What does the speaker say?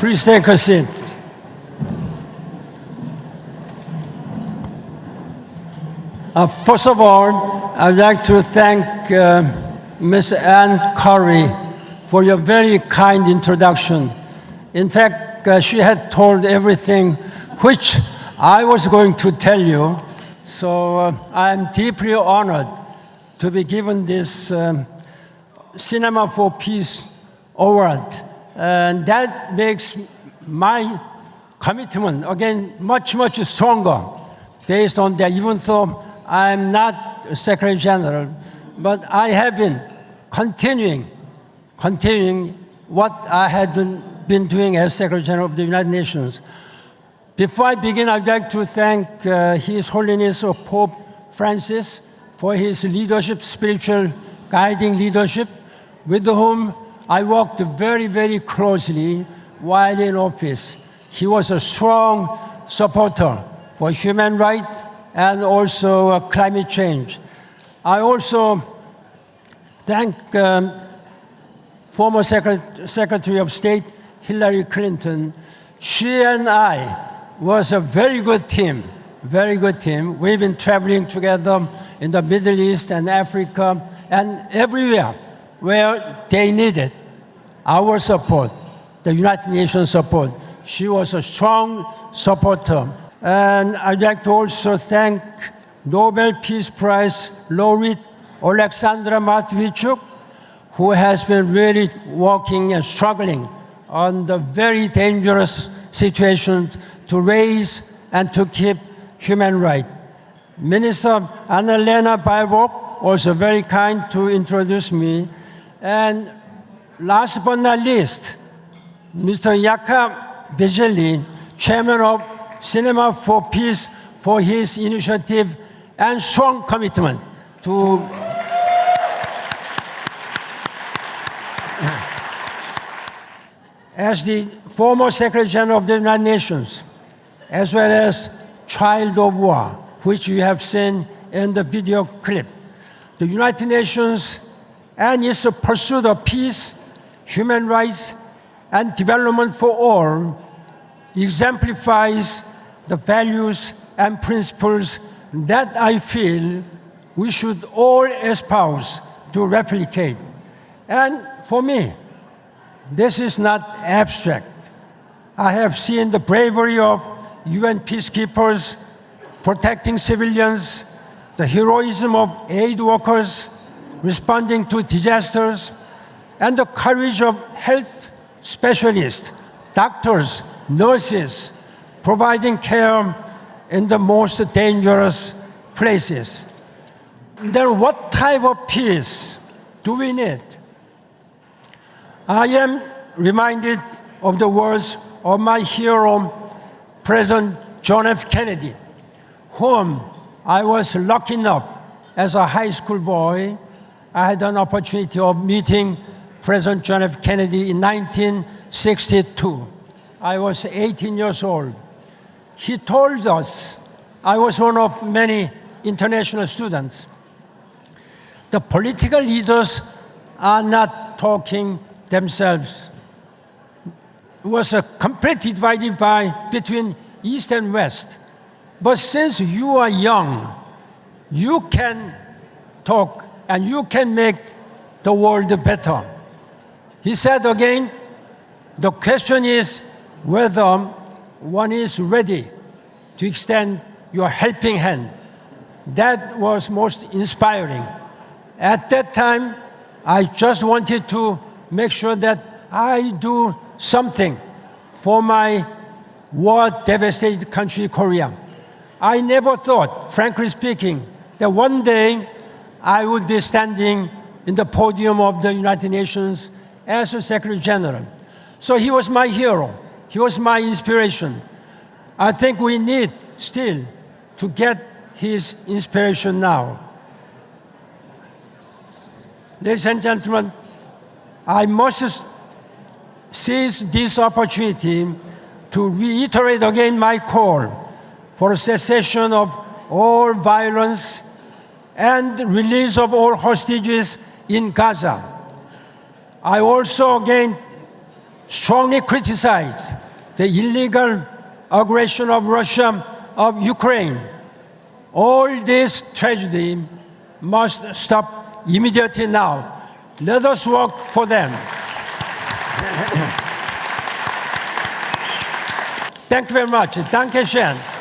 Please take a seat. First of all, I'd like to thank Ms. Ann Curry for your very kind introduction. In fact, she had told everything which I was going to tell you, so I'm deeply honored to be given this Cinema for Peace Award. And that makes my commitment, again, much, much stronger based on that, even though I'm not Secretary General, but I have been continuing what I had been doing as Secretary General of the United Nations. Before I begin, I'd like to thank His Holiness Pope Francis for his leadership, spiritual guiding leadership, with whom I worked very, very closely while in office. He was a strong supporter for human rights and also climate change. I also thank former Secretary of State Hillary Clinton. She and I was a very good team, very good team. We've been traveling together in the Middle East and Africa and everywhere where they needed our support, the United Nations support. She was a strong supporter. And I'd like to also thank Nobel Peace Prize laureate Alexandra Matvichuk, who has been really working and struggling on the very dangerous situation to raise and to keep human rights. Minister Annalena Baerbock was very kind to introduce me. And last but not least, Mr. Yaka Bezeli, Chairman of Cinema for Peace, for his initiative and strong commitment to as the former Secretary General of the United Nations, as well as Child of War, which you have seen in the video clip. The United Nations and its pursuit of peace, human rights, and development for all exemplifies the values and principles that I feel we should all espouse to replicate. And for me, this is not abstract. I have seen the bravery of UN peacekeepers protecting civilians, the heroism of aid workers responding to disasters, and the courage of health specialists, doctors, nurses, providing care in the most dangerous places. Then what type of peace do we need? I am reminded of the words of my hero, President John F. Kennedy, whom I was lucky enough as a high school boy. I had an opportunity of meeting President John F. Kennedy in 1962. I was 18 years old. He told us, I was one of many international students, the political leaders are not talking themselves. It was completely divided between East and West. But since you are young, you can talk and you can make the world better. He said again, the question is whether one is ready to extend your helping hand. That was most inspiring. At that time, I just wanted to make sure that I do something for my war-devastated country, Korea. I never thought, frankly speaking, that one day I would be standing in the podium of the United Nations as a Secretary General. So he was my hero. He was my inspiration. I think we need still to get his inspiration now. Ladies and gentlemen, I must seize this opportunity to reiterate again my call for a cessation of all violence and release of all hostages in Gaza. I also again strongly criticized the illegal aggression of Russia of Ukraine. All this tragedy must stop immediately now. Let us work for them. Thank you very much. Danke schön.